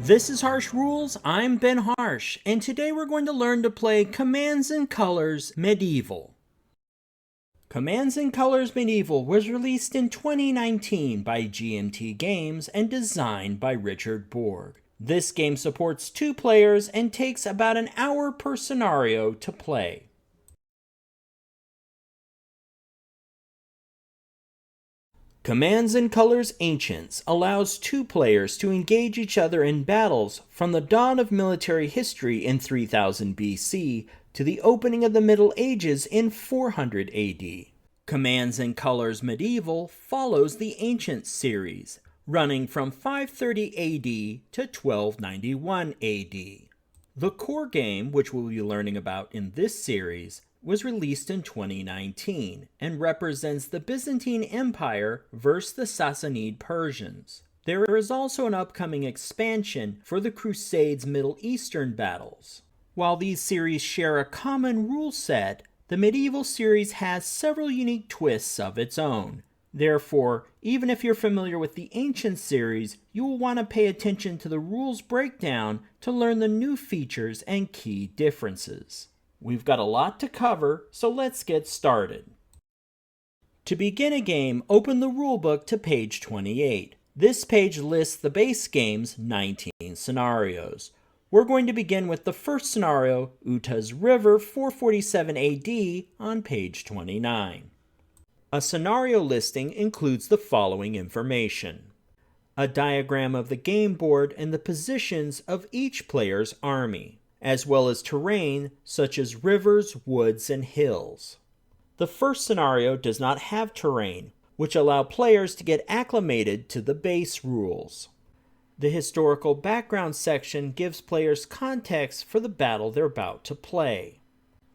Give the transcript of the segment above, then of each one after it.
This is Harsh Rules, I'm Ben Harsh, and today we're going to learn to play Commands and Colors Medieval. Commands and Colors Medieval was released in 2019 by GMT Games and designed by Richard Borg. This game supports 2 players and takes about an hour per scenario to play. Commands and Colors Ancients allows 2 players to engage each other in battles from the dawn of military history in 3000 BC to the opening of the Middle Ages in 400 AD. Commands and Colors Medieval follows the Ancients series, running from 530 AD to 1291 AD. The core game, which we'll be learning about in this series, was released in 2019 and represents the Byzantine Empire versus the Sassanid Persians. There is also an upcoming expansion for the Crusades Middle Eastern battles. While these series share a common rule set, the Medieval series has several unique twists of its own. Therefore, even if you're familiar with the Ancient series, you will want to pay attention to the rules breakdown to learn the new features and key differences. We've got a lot to cover, so let's get started. To begin a game, open the rulebook to page 28. This page lists the base game's 19 scenarios. We're going to begin with the first scenario, Uta's River 447 AD, on page 29. A scenario listing includes the following information: a diagram of the game board and the positions of each player's army, as well as terrain such as rivers, woods, and hills. The first scenario does not have terrain, which allow players to get acclimated to the base rules. The historical background section gives players context for the battle they're about to play.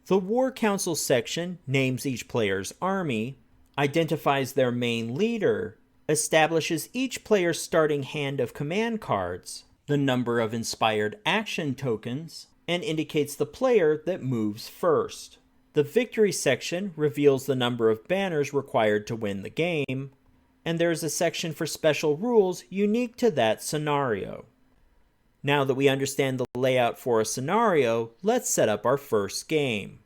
The War Council section names each player's army, identifies their main leader, establishes each player's starting hand of command cards, the number of inspired action tokens, and indicates the player that moves first. The Victory section reveals the number of banners required to win the game, and there is a section for special rules unique to that scenario. Now that we understand the layout for a scenario, let's set up our first game.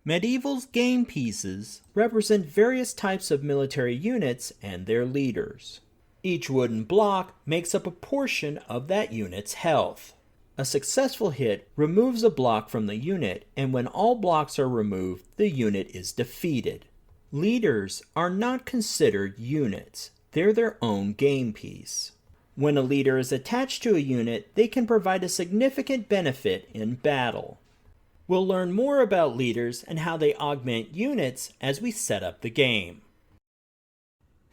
Medieval's game pieces represent various types of military units and their leaders. Each wooden block makes up a portion of that unit's health. A successful hit removes a block from the unit, and when all blocks are removed, the unit is defeated. Leaders are not considered units. They're their own game piece. When a leader is attached to a unit, they can provide a significant benefit in battle. We'll learn more about leaders and how they augment units as we set up the game.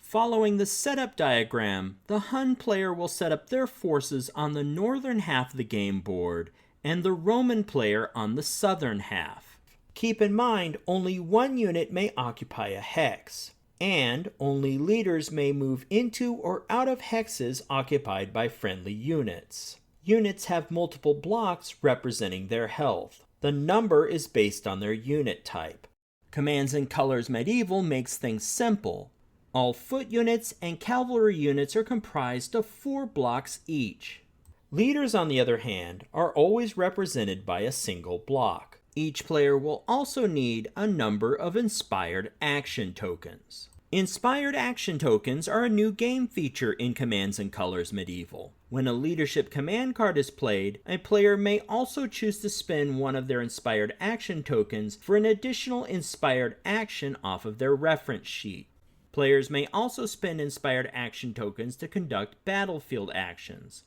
Following the setup diagram, the Hun player will set up their forces on the northern half of the game board and the Roman player on the southern half. Keep in mind, only one unit may occupy a hex, and only leaders may move into or out of hexes occupied by friendly units. Units have multiple blocks representing their health. The number is based on their unit type. Commands and Colors Medieval makes things simple. All foot units and cavalry units are comprised of 4 blocks each. Leaders, on the other hand, are always represented by a single block. Each player will also need a number of Inspired Action Tokens. Inspired Action Tokens are a new game feature in Commands and Colors Medieval. When a leadership command card is played, a player may also choose to spend one of their Inspired Action Tokens for an additional inspired action off of their reference sheet. Players may also spend Inspired Action Tokens to conduct battlefield actions.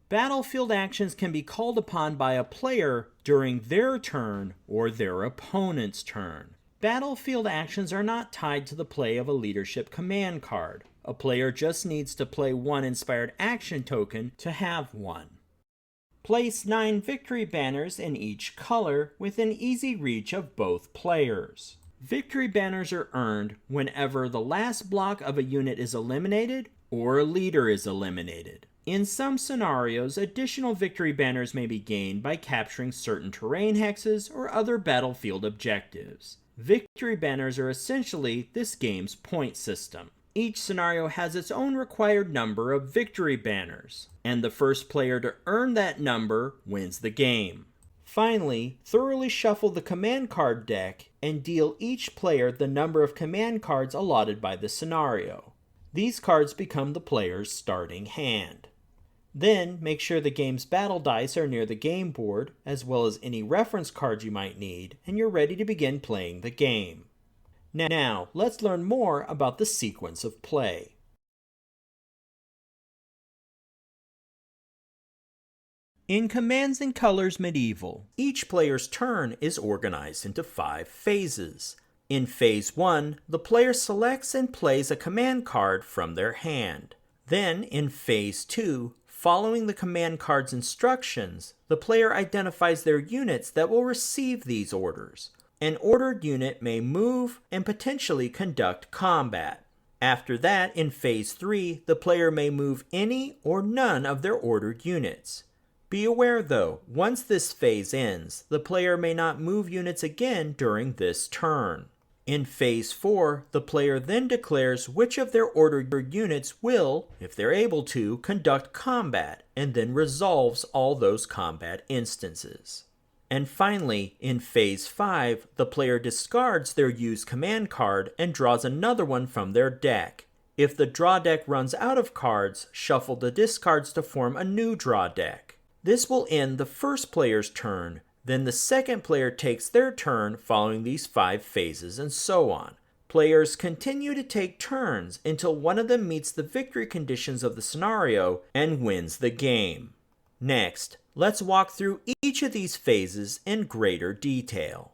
Battlefield actions can be called upon by a player during their turn or their opponent's turn. Battlefield actions are not tied to the play of a leadership command card. A player just needs to play one Inspired Action Token to have one. Place 9 victory banners in each color within easy reach of both players. Victory banners are earned whenever the last block of a unit is eliminated or a leader is eliminated. In some scenarios, additional victory banners may be gained by capturing certain terrain hexes or other battlefield objectives. Victory banners are essentially this game's point system. Each scenario has its own required number of victory banners, and the first player to earn that number wins the game. Finally, thoroughly shuffle the command card deck and deal each player the number of command cards allotted by the scenario. These cards become the player's starting hand. Then, make sure the game's battle dice are near the game board, as well as any reference cards you might need, and you're ready to begin playing the game. Now, let's learn more about the sequence of play. In Commands and Colors Medieval, each player's turn is organized into 5 phases. In Phase 1, the player selects and plays a command card from their hand. Then, in Phase 2, following the command card's instructions, the player identifies their units that will receive these orders. An ordered unit may move and potentially conduct combat. After that, in Phase 3, the player may move any or none of their ordered units. Be aware though, once this phase ends, the player may not move units again during this turn. In Phase 4, the player then declares which of their ordered units will, if they're able to, conduct combat, and then resolves all those combat instances. And finally, in Phase 5, the player discards their used command card and draws another one from their deck. If the draw deck runs out of cards, shuffle the discards to form a new draw deck. This will end the first player's turn, then the second player takes their turn following these 5 phases, and so on. Players continue to take turns until one of them meets the victory conditions of the scenario and wins the game. Next, let's walk through each of these phases in greater detail.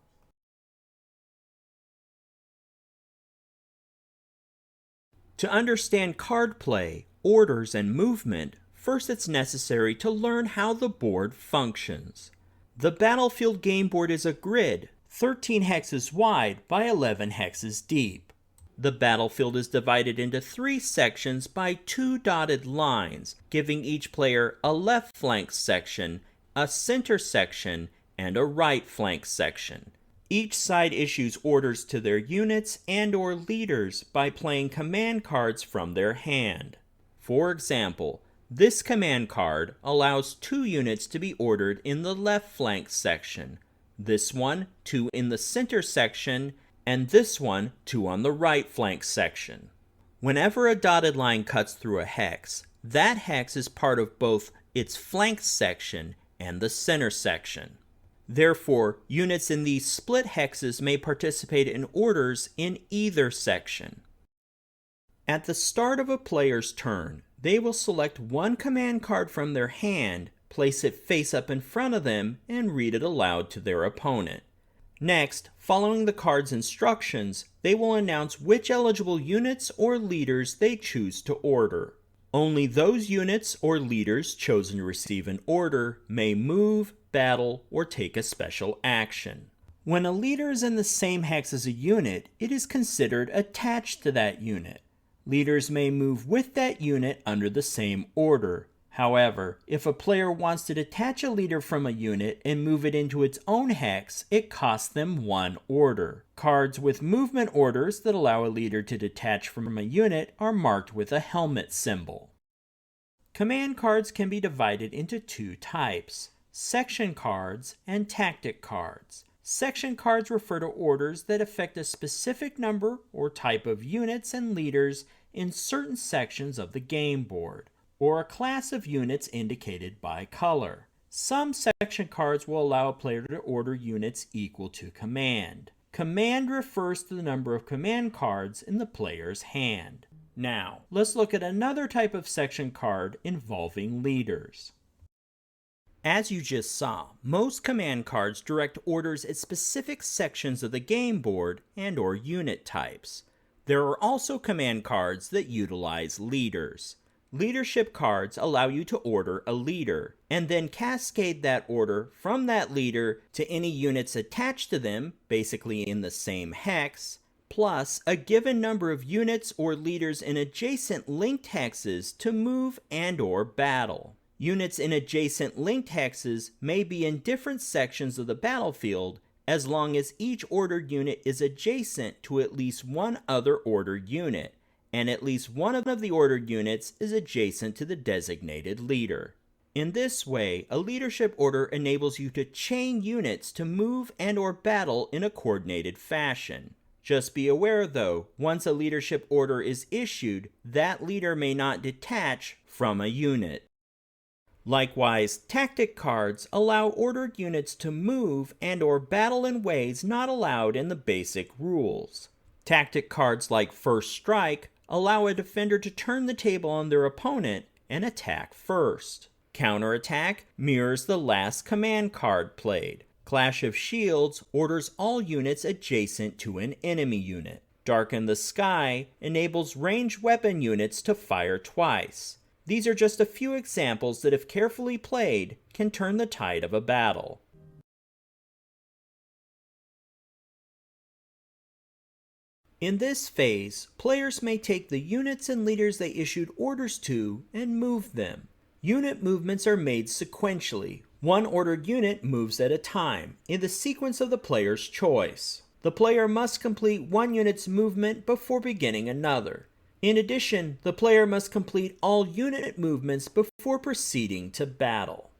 To understand card play, orders, and movement, first it's necessary to learn how the board functions. The Battlefield game board is a grid, 13 hexes wide by 11 hexes deep. The battlefield is divided into 3 sections by 2 dotted lines, giving each player a left flank section, a center section, and a right flank section. Each side issues orders to their units and/or leaders by playing command cards from their hand. For example, this command card allows 2 units to be ordered in the left flank section, this one 2 in the center section, and this one 2 on the right flank section. Whenever a dotted line cuts through a hex, that hex is part of both its flank section and the center section. Therefore, units in these split hexes may participate in orders in either section. At the start of a player's turn, they will select one command card from their hand, place it face up in front of them, and read it aloud to their opponent. Next, following the card's instructions, they will announce which eligible units or leaders they choose to order. Only those units or leaders chosen to receive an order may move, battle, or take a special action. When a leader is in the same hex as a unit, it is considered attached to that unit. Leaders may move with that unit under the same order. However, if a player wants to detach a leader from a unit and move it into its own hex, it costs them 1 order. Cards with movement orders that allow a leader to detach from a unit are marked with a helmet symbol. Command cards can be divided into 2 types: section cards and tactic cards. Section cards refer to orders that affect a specific number or type of units and leaders in certain sections of the game board, or a class of units indicated by color. Some section cards will allow a player to order units equal to command. Command refers to the number of command cards in the player's hand. Now, let's look at another type of section card involving leaders. As you just saw, most command cards direct orders at specific sections of the game board and/or unit types. There are also command cards that utilize leaders. Leadership cards allow you to order a leader, and then cascade that order from that leader to any units attached to them, basically in the same hex, plus a given number of units or leaders in adjacent linked hexes to move and/or battle. Units in adjacent linked hexes may be in different sections of the battlefield as long as each ordered unit is adjacent to at least one other ordered unit, and at least one of the ordered units is adjacent to the designated leader. In this way, a leadership order enables you to chain units to move and/or battle in a coordinated fashion. Just be aware though, once a leadership order is issued, that leader may not detach from a unit. Likewise, tactic cards allow ordered units to move and/or battle in ways not allowed in the basic rules. Tactic cards like First Strike allow a defender to turn the table on their opponent and attack first. Counterattack mirrors the last command card played. Clash of Shields orders all units adjacent to an enemy unit. Darken the Sky enables ranged weapon units to fire twice. These are just a few examples that, if carefully played, can turn the tide of a battle. In this phase, players may take the units and leaders they issued orders to and move them. Unit movements are made sequentially. One ordered unit moves at a time, in the sequence of the player's choice. The player must complete one unit's movement before beginning another. In addition, the player must complete all unit movements before proceeding to battle.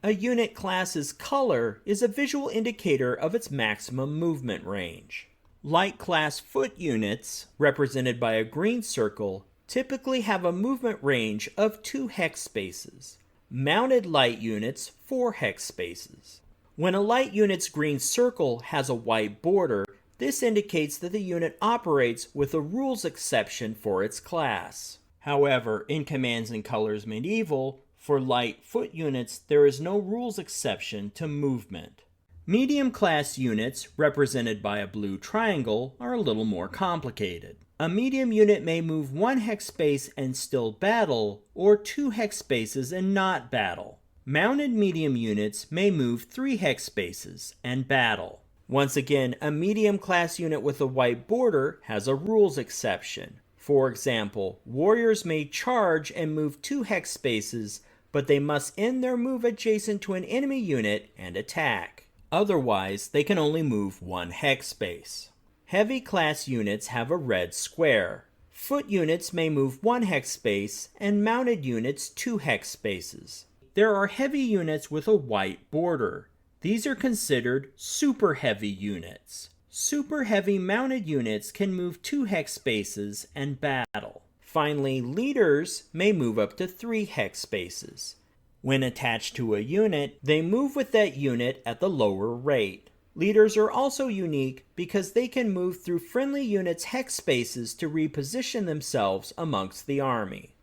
A unit class's color is a visual indicator of its maximum movement range. Light class foot units, represented by a green circle, typically have a movement range of 2 hex spaces. Mounted light units 4 hex spaces. When a light unit's green circle has a white border, this indicates that the unit operates with a rules exception for its class. However, in Commands and Colors Medieval, for light foot units, there is no rules exception to movement. Medium class units, represented by a blue triangle, are a little more complicated. A medium unit may move 1 hex space and still battle, or 2 hex spaces and not battle. Mounted medium units may move 3 hex spaces and battle. Once again, a medium class unit with a white border has a rules exception. For example, warriors may charge and move 2 hex spaces, but they must end their move adjacent to an enemy unit and attack. Otherwise, they can only move 1 hex space. Heavy class units have a red square. Foot units may move 1 hex space, and mounted units 2 hex spaces. There are heavy units with a white border. These are considered super heavy units. Super heavy mounted units can move 2 hex spaces and battle. Finally, leaders may move up to 3 hex spaces. When attached to a unit, they move with that unit at the lower rate. Leaders are also unique because they can move through friendly units' hex spaces to reposition themselves amongst the army.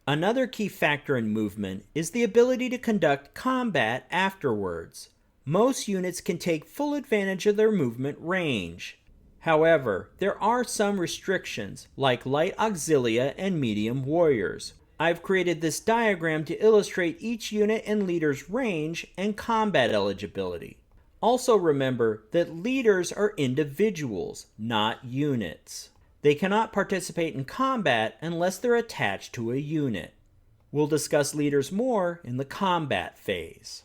Another key factor in movement is the ability to conduct combat afterwards. Most units can take full advantage of their movement range. However, there are some restrictions, like light auxilia and medium warriors. I've created this diagram to illustrate each unit and leader's range and combat eligibility. Also remember that leaders are individuals, not units. They cannot participate in combat unless they're attached to a unit. We'll discuss leaders more in the combat phase.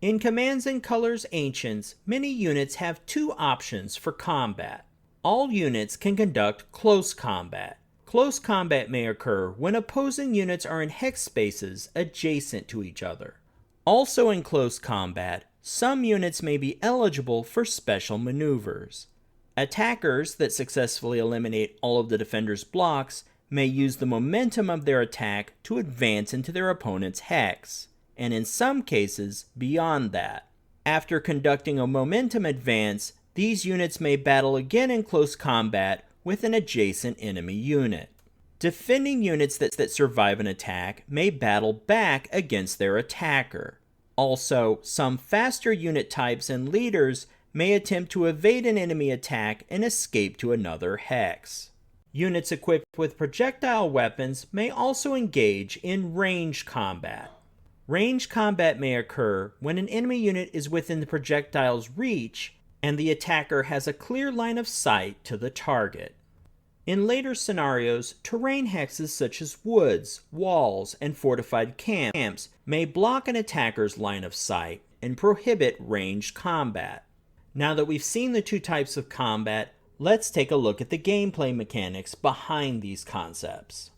In Commands and Colors Ancients, many units have 2 options for combat. All units can conduct close combat. Close combat may occur when opposing units are in hex spaces adjacent to each other. Also in close combat, some units may be eligible for special maneuvers. Attackers that successfully eliminate all of the defender's blocks may use the momentum of their attack to advance into their opponent's hex, and in some cases, beyond that. After conducting a momentum advance, these units may battle again in close combat with an adjacent enemy unit. Defending units that survive an attack may battle back against their attacker. Also, some faster unit types and leaders may attempt to evade an enemy attack and escape to another hex. Units equipped with projectile weapons may also engage in ranged combat. Ranged combat may occur when an enemy unit is within the projectile's reach and the attacker has a clear line of sight to the target. In later scenarios, terrain hexes such as woods, walls, and fortified camps may block an attacker's line of sight and prohibit ranged combat. Now that we've seen the two types of combat, let's take a look at the gameplay mechanics behind these concepts.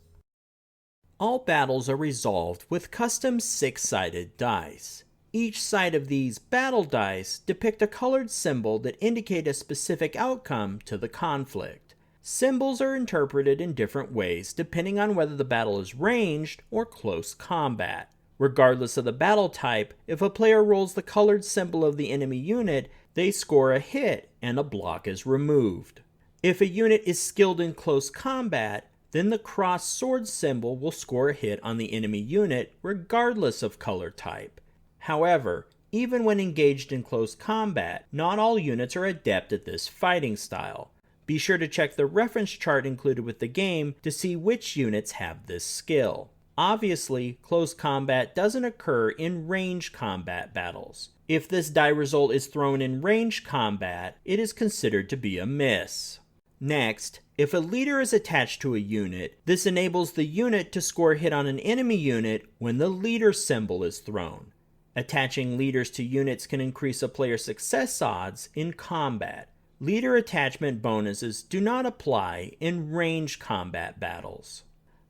All battles are resolved with custom 6-sided dice. Each side of these battle dice depict a colored symbol that indicate a specific outcome to the conflict. Symbols are interpreted in different ways depending on whether the battle is ranged or close combat. Regardless of the battle type, if a player rolls the colored symbol of the enemy unit, they score a hit and a block is removed. If a unit is skilled in close combat, then the crossed sword symbol will score a hit on the enemy unit regardless of color type. However, even when engaged in close combat, not all units are adept at this fighting style. Be sure to check the reference chart included with the game to see which units have this skill. Obviously, close combat doesn't occur in ranged combat battles. If this die result is thrown in ranged combat, it is considered to be a miss. Next, if a leader is attached to a unit, this enables the unit to score a hit on an enemy unit when the leader symbol is thrown. Attaching leaders to units can increase a player's success odds in combat. Leader attachment bonuses do not apply in ranged combat battles.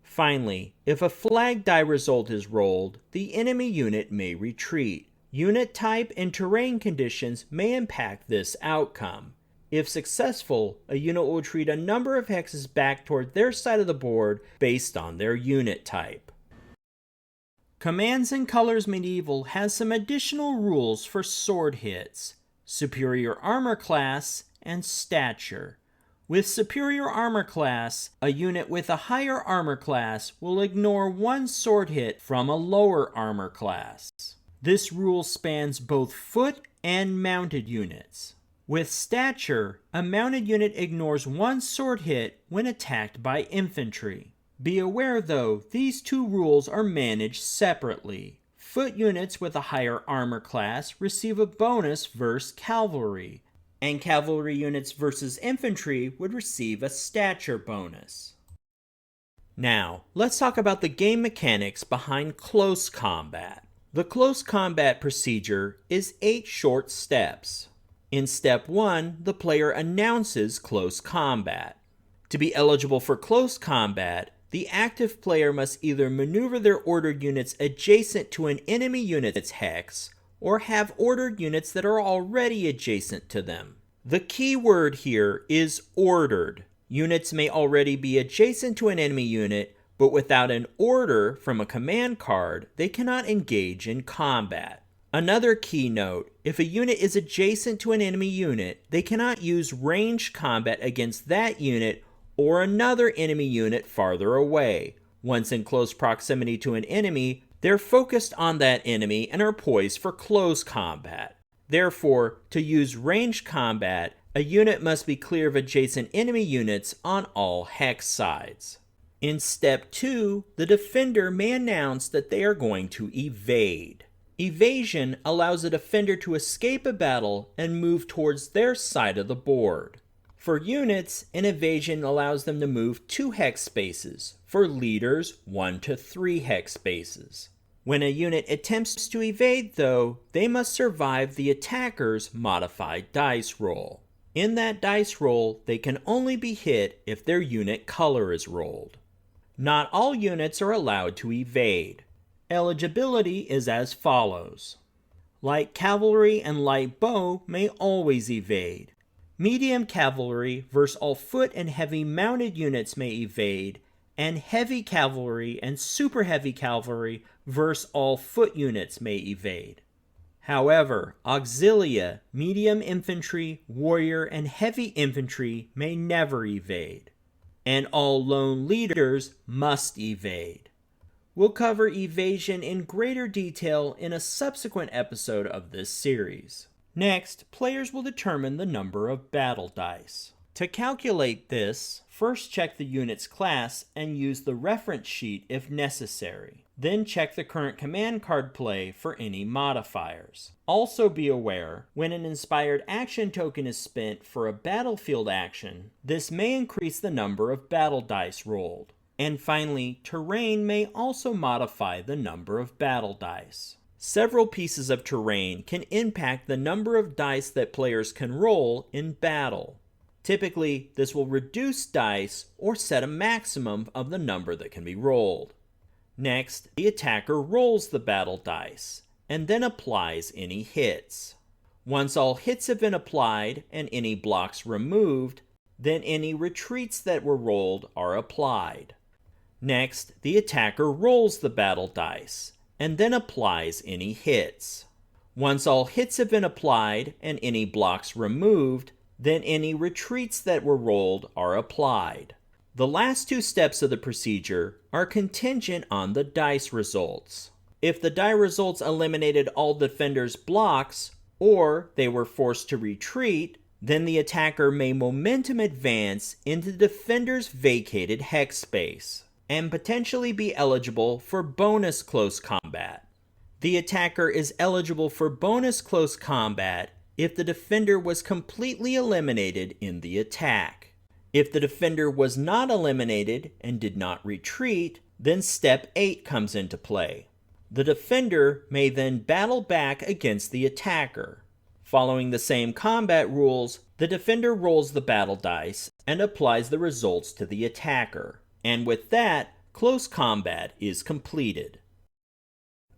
Finally, if a flag die result is rolled, the enemy unit may retreat. Unit type and terrain conditions may impact this outcome. If successful, a unit will retreat a number of hexes back toward their side of the board based on their unit type. Commands and Colors Medieval has some additional rules for sword hits, superior armor class, and stature. With superior armor class, a unit with a higher armor class will ignore one sword hit from a lower armor class. This rule spans both foot and mounted units. With stature, a mounted unit ignores one sword hit when attacked by infantry. Be aware though, these two rules are managed separately. Foot units with a higher armor class receive a bonus versus cavalry, and cavalry units versus infantry would receive a stature bonus. Now, let's talk about the game mechanics behind close combat. The close combat procedure is 8 short steps. In step 1, the player announces close combat. To be eligible for close combat, the active player must either maneuver their ordered units adjacent to an enemy unit's hex, or have ordered units that are already adjacent to them. The key word here is ordered. Units may already be adjacent to an enemy unit, but without an order from a command card, they cannot engage in combat. Another key note, if a unit is adjacent to an enemy unit, they cannot use ranged combat against that unit or another enemy unit farther away. Once in close proximity to an enemy, they're focused on that enemy and are poised for close combat. Therefore, to use ranged combat, a unit must be clear of adjacent enemy units on all hex sides. In step 2, the defender may announce that they are going to evade. Evasion allows a defender to escape a battle and move towards their side of the board. For units, an evasion allows them to move 2 hex spaces. For leaders, 1 to 3 hex spaces. When a unit attempts to evade, though, they must survive the attacker's modified dice roll. In that dice roll, they can only be hit if their unit color is rolled. Not all units are allowed to evade. Eligibility is as follows. Light cavalry and light bow may always evade. Medium cavalry versus all foot and heavy mounted units may evade, and heavy cavalry and super heavy cavalry versus all foot units may evade. However, auxilia, medium infantry, warrior, and heavy infantry may never evade. And all lone leaders must evade. We'll cover evasion in greater detail in a subsequent episode of this series. Next, players will determine the number of battle dice. To calculate this, first check the unit's class and use the reference sheet if necessary. Then check the current command card play for any modifiers. Also be aware, when an inspired action token is spent for a battlefield action, this may increase the number of battle dice rolled. And finally, terrain may also modify the number of battle dice. Several pieces of terrain can impact the number of dice that players can roll in battle. Typically, this will reduce dice or set a maximum of the number that can be rolled. Next, the attacker rolls the battle dice and then applies any hits. Once all hits have been applied and any blocks removed, then any retreats that were rolled are applied. Next, the attacker rolls the battle dice and then applies any hits. Once all hits have been applied and any blocks removed, then any retreats that were rolled are applied. The last two steps of the procedure are contingent on the dice results. If the die results eliminated all defenders' blocks, or they were forced to retreat, then the attacker may momentum advance into the defender's vacated hex space and potentially be eligible for bonus close combat. The attacker is eligible for bonus close combat if the defender was completely eliminated in the attack. If the defender was not eliminated and did not retreat, then Step 8 comes into play. The defender may then battle back against the attacker. Following the same combat rules, the defender rolls the battle dice and applies the results to the attacker. And with that, close combat is completed.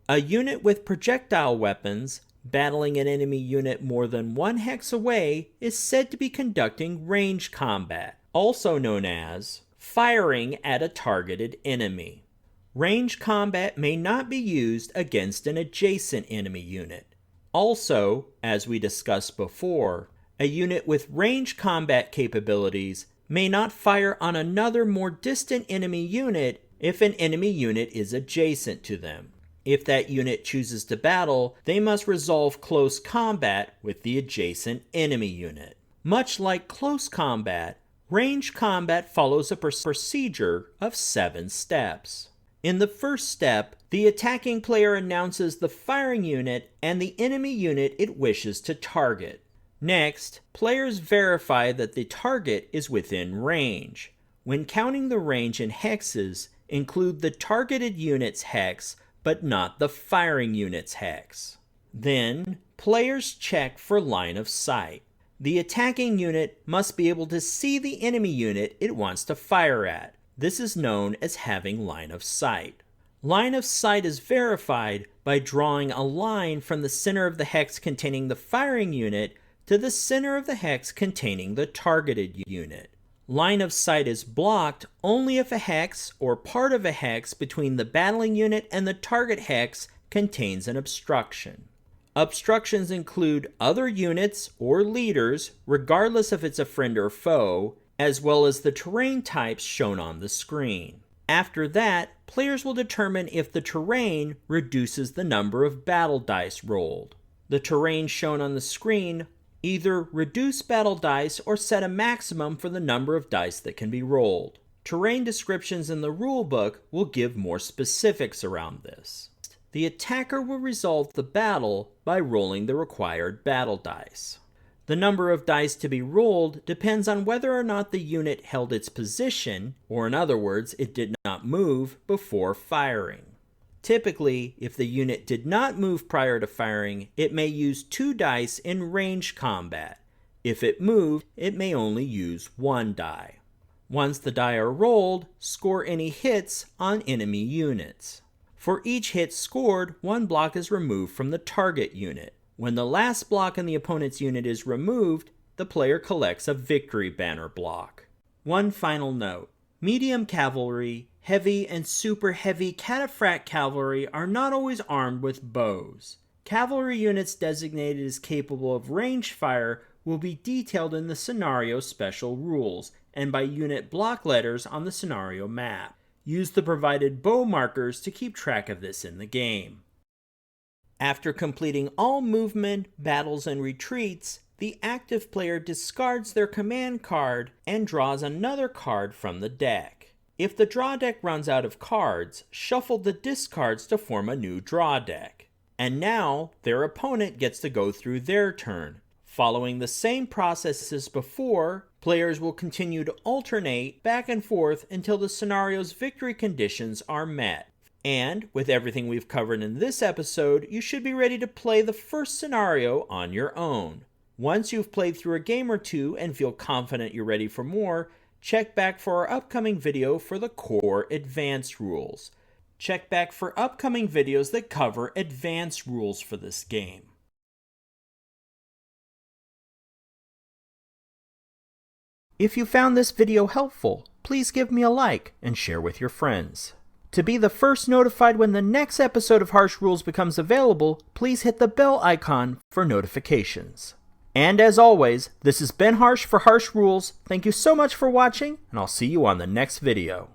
A unit with projectile weapons battling an enemy unit more than one hex away is said to be conducting range combat, also known as firing at a targeted enemy. Range combat may not be used against an adjacent enemy unit. Also, as we discussed before, a unit with range combat capabilities may not fire on another more distant enemy unit if an enemy unit is adjacent to them. If that unit chooses to battle, they must resolve close combat with the adjacent enemy unit. Much like close combat, range combat follows a procedure of 7 steps. In the first step, the attacking player announces the firing unit and the enemy unit it wishes to target. Next, players verify that the target is within range. When counting the range in hexes, include the targeted unit's hex, but not the firing unit's hex. Then, players check for line of sight. The attacking unit must be able to see the enemy unit it wants to fire at. This is known as having line of sight. Line of sight is verified by drawing a line from the center of the hex containing the firing unit to the center of the hex containing the targeted unit. Line of sight is blocked only if a hex or part of a hex between the battling unit and the target hex contains an obstruction. Obstructions include other units or leaders, regardless if it's a friend or foe, as well as the terrain types shown on the screen. After that, players will determine if the terrain reduces the number of battle dice rolled. The terrain shown on the screen either reduce battle dice or set a maximum for the number of dice that can be rolled. Terrain descriptions in the rulebook will give more specifics around this. The attacker will resolve the battle by rolling the required battle dice. The number of dice to be rolled depends on whether or not the unit held its position, or in other words, it did not move before firing. Typically, if the unit did not move prior to firing, it may use 2 dice in range combat. If it moved, it may only use 1 die. Once the die are rolled, score any hits on enemy units. For each hit scored, 1 block is removed from the target unit. When the last block in the opponent's unit is removed, the player collects a victory banner block. One final note. Medium cavalry, heavy, and super heavy cataphract cavalry are not always armed with bows. Cavalry units designated as capable of range fire will be detailed in the scenario special rules and by unit block letters on the scenario map. Use the provided bow markers to keep track of this in the game. After completing all movement, battles, and retreats, the active player discards their command card and draws another card from the deck. If the draw deck runs out of cards, shuffle the discards to form a new draw deck. And now, their opponent gets to go through their turn. Following the same process as before, players will continue to alternate back and forth until the scenario's victory conditions are met. And with everything we've covered in this episode, you should be ready to play the first scenario on your own. Once you've played through a game or two and feel confident you're ready for more, check back for our upcoming video for the core advanced rules. Check back for upcoming videos that cover advanced rules for this game. If you found this video helpful, please give me a like and share with your friends. To be the first notified when the next episode of Harsh Rules becomes available, please hit the bell icon for notifications. And as always, this is Ben Harsh for Harsh Rules. Thank you so much for watching, and I'll see you on the next video.